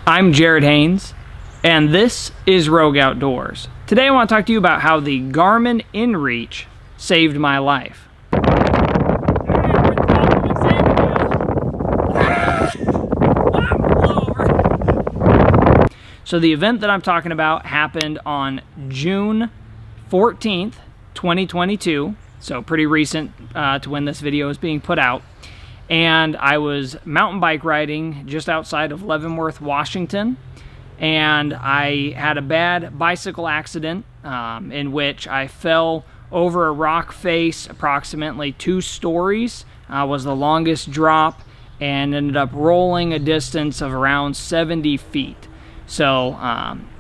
I'm Jared Haynes, and this is Rogue Outdoors. Today I want to talk to you about how the Garmin InReach saved my life. So the event that I'm talking about happened on June 14th, 2022, so pretty recent to when this video is being put out. And I was mountain bike riding just outside of Leavenworth, Washington, and I had a bad bicycle accident in which I fell over a rock face approximately 2 stories, was the longest drop, and ended up rolling a distance of around 70 feet. So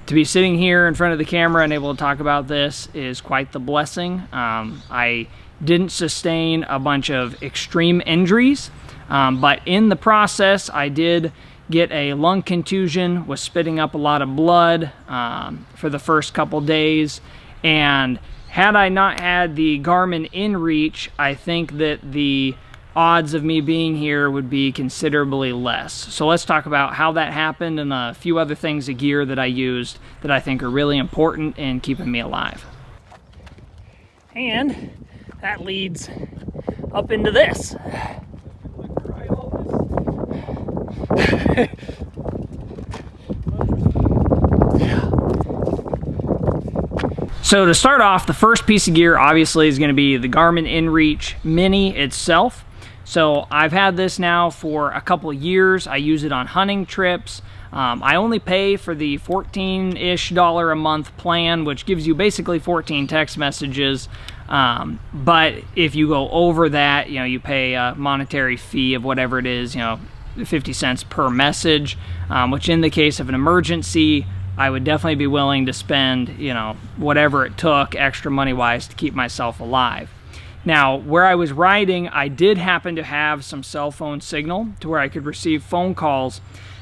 to be sitting here in front of the camera and able to talk about this is quite the blessing. I didn't sustain a bunch of extreme injuries, but in the process I did get a lung contusion, was spitting up a lot of blood for the first couple days, and had I not had the Garmin InReach, I think that the odds of me being here would be considerably less. So let's talk about how that happened and a few other things of gear that I used that I think are really important in keeping me alive. And that leads up into this. So to start off, the first piece of gear obviously is going to be the Garmin InReach Mini itself. So I've had this now for a couple of years. I use it on hunting trips. I only pay for the $14-ish a month plan, which gives you basically 14 text messages. But if you go over that, you pay a monetary fee of whatever it is, 50 cents per message, which in the case of an emergency, I would definitely be willing to spend, whatever it took extra money-wise to keep myself alive. Now, where I was riding, I did happen to have some cell phone signal to where I could receive phone calls,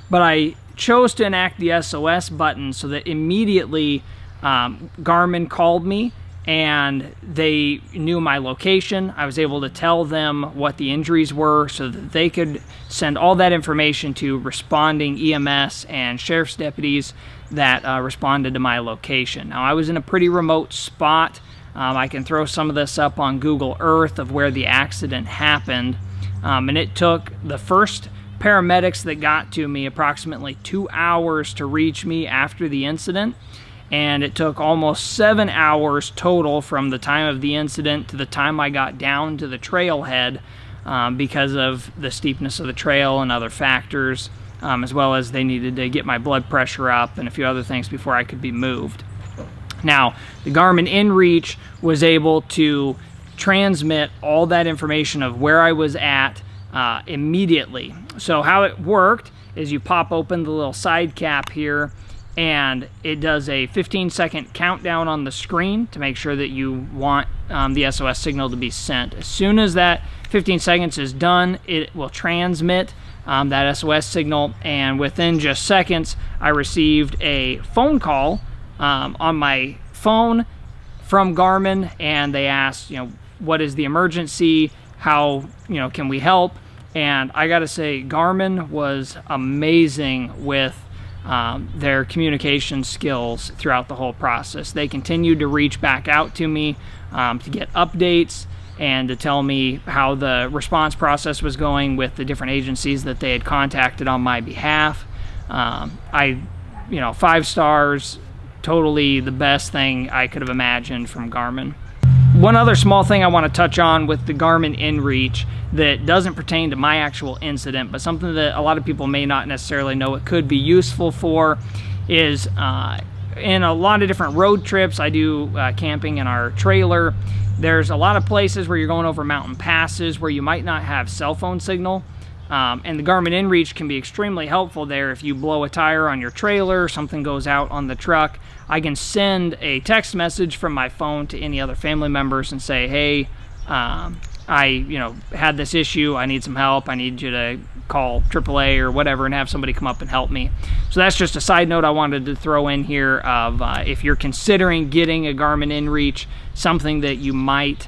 but I chose to enact the SOS button so that immediately Garmin called me and they knew my location. I was able to tell them what the injuries were so that they could send all that information to responding EMS and sheriff's deputies that responded to my location. Now, I was in a pretty remote spot. I can throw some of this up on Google Earth of where the accident happened. And it took the first paramedics that got to me approximately 2 hours to reach me after the incident. And it took almost 7 hours total from the time of the incident to the time I got down to the trailhead because of the steepness of the trail and other factors, as well as they needed to get my blood pressure up and a few other things before I could be moved. Now, the Garmin InReach was able to transmit all that information of where I was at immediately. So how it worked is you pop open the little side cap here, and it does a 15-second countdown on the screen to make sure that you want the SOS signal to be sent. As soon as that 15 seconds is done, it will transmit that SOS signal, and within just seconds, I received a phone call on my phone from Garmin, and they asked, what is the emergency? How, can we help? And I got to say, Garmin was amazing with their communication skills throughout the whole process. They continued to reach back out to me to get updates and to tell me how the response process was going with the different agencies that they had contacted on my behalf. 5 stars. Totally the best thing I could have imagined from Garmin. One other small thing I want to touch on with the Garmin InReach that doesn't pertain to my actual incident, but something that a lot of people may not necessarily know it could be useful for is in a lot of different road trips. I do camping in our trailer. There's a lot of places where you're going over mountain passes where you might not have cell phone signal. And the Garmin InReach can be extremely helpful there. If you blow a tire on your trailer, something goes out on the truck, I can send a text message from my phone to any other family members and say, hey, I had this issue, I need some help, I need you to call AAA or whatever and have somebody come up and help me. So that's just a side note I wanted to throw in here of if you're considering getting a Garmin InReach, something that you might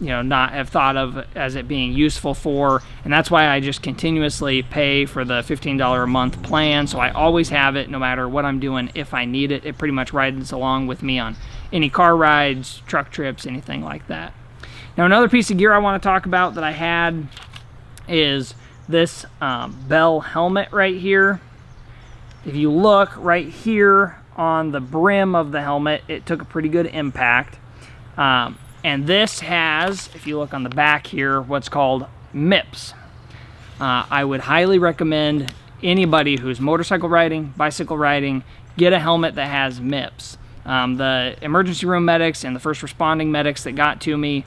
not have thought of as it being useful for, and that's why I just continuously pay for the $15 a month plan, so I always have it no matter what I'm doing. If I need it, it pretty much rides along with me on any car rides, truck trips, anything like that. Now, another piece of gear I want to talk about that I had is this Bell helmet right here. If you look right here on the brim of the helmet, it took a pretty good impact. And this has, if you look on the back here, what's called MIPS. I would highly recommend anybody who's motorcycle riding, bicycle riding, get a helmet that has MIPS. The emergency room medics and the first responding medics that got to me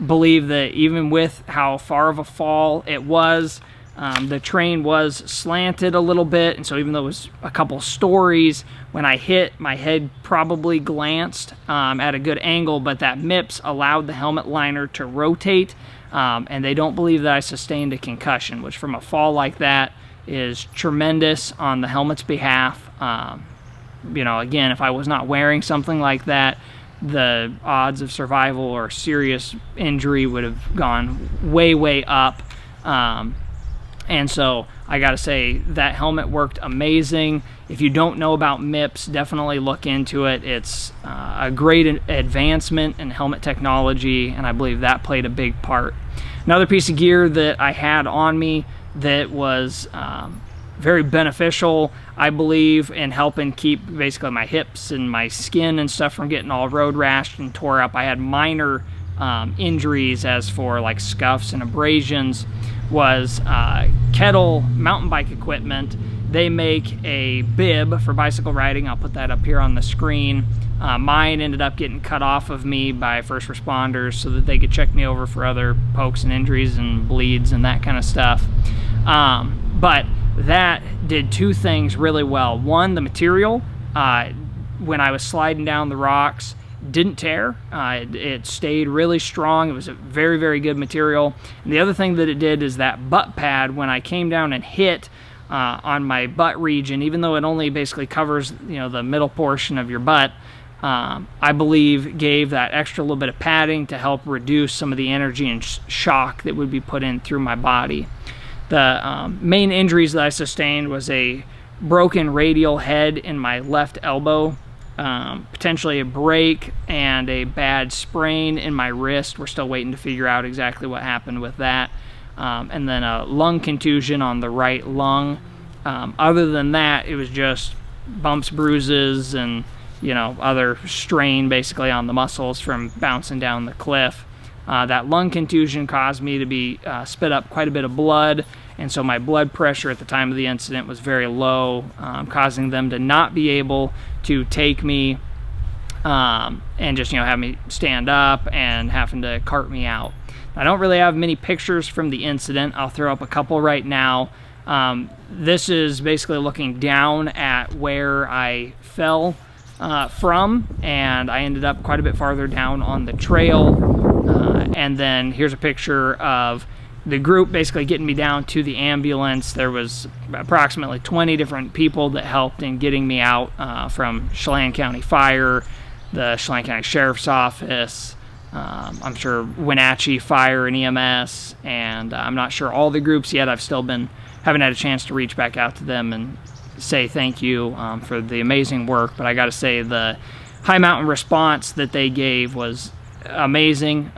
believe that even with how far of a fall it was, the train was slanted a little bit, and so even though it was a couple stories, when I hit, my head probably glanced at a good angle, but that MIPS allowed the helmet liner to rotate, and they don't believe that I sustained a concussion, which from a fall like that is tremendous on the helmet's behalf. Again, if I was not wearing something like that, the odds of survival or serious injury would have gone way, way up. And so I gotta say that helmet worked amazing. If you don't know about MIPS, definitely look into it. It's a great advancement in helmet technology, and I believe that played a big part. Another piece of gear that I had on me that was very beneficial, I believe, in helping keep basically my hips and my skin and stuff from getting all road rashed and tore up. I had minor injuries as for like scuffs and abrasions. Was Kettle mountain bike equipment. They make a bib for bicycle riding. I'll put that up here on the screen. Mine ended up getting cut off of me by first responders so that they could check me over for other pokes and injuries and bleeds and that kind of stuff. But that did two things really well. One, the material, when I was sliding down the rocks, didn't tear. It stayed really strong. It was a very, very good material. And the other thing that it did is that butt pad, when I came down and hit on my butt region, even though it only basically covers the middle portion of your butt, I believe gave that extra little bit of padding to help reduce some of the energy and shock that would be put in through my body. The main injuries that I sustained was a broken radial head in my left elbow, potentially a break, and a bad sprain in my wrist. We're still waiting to figure out exactly what happened with that. And then a lung contusion on the right lung. Other than that, it was just bumps, bruises, and other strain basically on the muscles from bouncing down the cliff. That lung contusion caused me to be spit up quite a bit of blood, and so my blood pressure at the time of the incident was very low, causing them to not be able to take me and just have me stand up and having to cart me out. I don't really have many pictures from the incident. I'll throw up a couple right now. This is basically looking down at where I fell from, and I ended up quite a bit farther down on the trail. And then here's a picture of the group basically getting me down to the ambulance. There was approximately 20 different people that helped in getting me out, from Chelan County Fire, the Chelan County Sheriff's Office, I'm sure Wenatchee Fire and EMS, and I'm not sure all the groups yet. I've still haven't had a chance to reach back out to them and say thank you for the amazing work. But I got to say the high mountain response that they gave was amazing.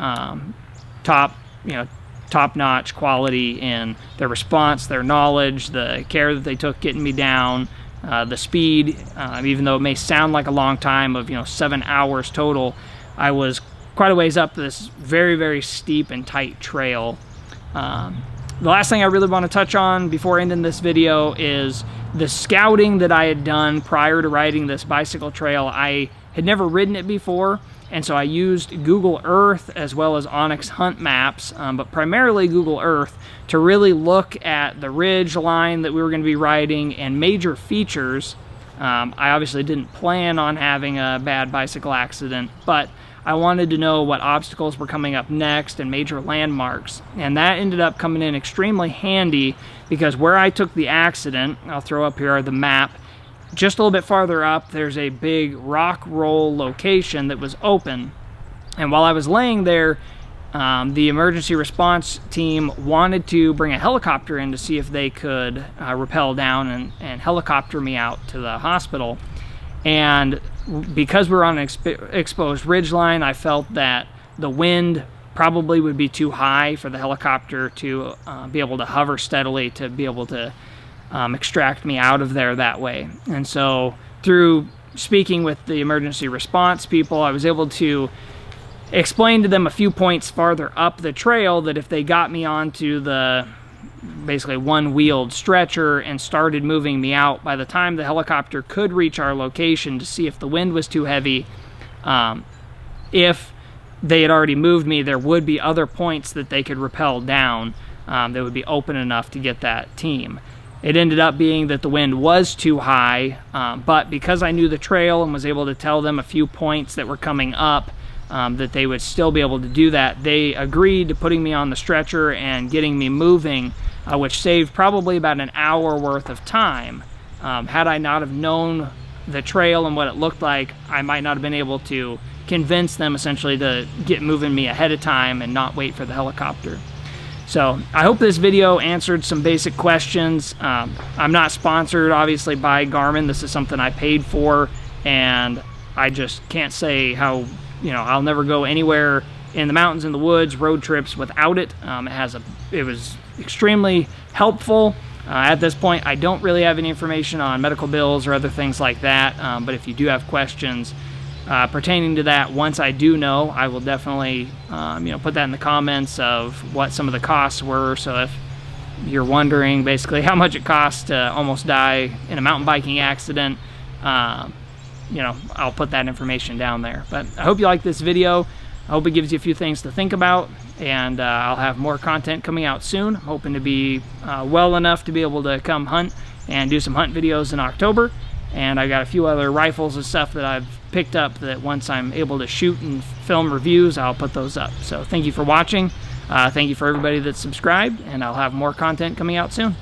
Top-notch quality in their response, their knowledge, the care that they took getting me down, the speed. Even though it may sound like a long time of 7 hours total, I was quite a ways up this very, very steep and tight trail. The last thing I really want to touch on before ending this video is the scouting that I had done prior to riding this bicycle trail. I had never ridden it before, and so I used Google Earth as well as Onyx Hunt Maps, but primarily Google Earth, to really look at the ridge line that we were going to be riding and major features. I obviously didn't plan on having a bad bicycle accident, but I wanted to know what obstacles were coming up next and major landmarks, and that ended up coming in extremely handy because where I took the accident, I'll throw up here the map, just a little bit farther up, there's a big rock roll location that was open. And while I was laying there, the emergency response team wanted to bring a helicopter in to see if they could rappel down and helicopter me out to the hospital. And because we're on an exposed ridge line, I felt that the wind probably would be too high for the helicopter to be able to hover steadily to be able to extract me out of there that way. And so through speaking with the emergency response people, I was able to explain to them a few points farther up the trail that if they got me onto the basically one-wheeled stretcher and started moving me out, by the time the helicopter could reach our location to see if the wind was too heavy, if they had already moved me, there would be other points that they could rappel down that would be open enough to get that team. It ended up being that the wind was too high, but because I knew the trail and was able to tell them a few points that were coming up, that they would still be able to do that, they agreed to putting me on the stretcher and getting me moving, which saved probably about an hour worth of time. Had I not have known the trail and what it looked like, I might not have been able to convince them essentially to get moving me ahead of time and not wait for the helicopter. So I hope this video answered some basic questions. I'm not sponsored obviously by Garmin. This is something I paid for, and I just can't say how, I'll never go anywhere in the mountains, in the woods, road trips without it. It was extremely helpful. At this point, I don't really have any information on medical bills or other things like that, but if you do have questions pertaining to that, once I do know, I will definitely put that in the comments of what some of the costs were. So if you're wondering basically how much it costs to almost die in a mountain biking accident, I'll put that information down there. But I hope you like this video. I hope it gives you a few things to think about, and I'll have more content coming out soon. I'm hoping to be well enough to be able to come hunt and do some hunt videos in October. And I got a few other rifles and stuff that I've picked up that once I'm able to shoot and film reviews, I'll put those up. So thank you for watching. Thank you for everybody that's subscribed, and I'll have more content coming out soon.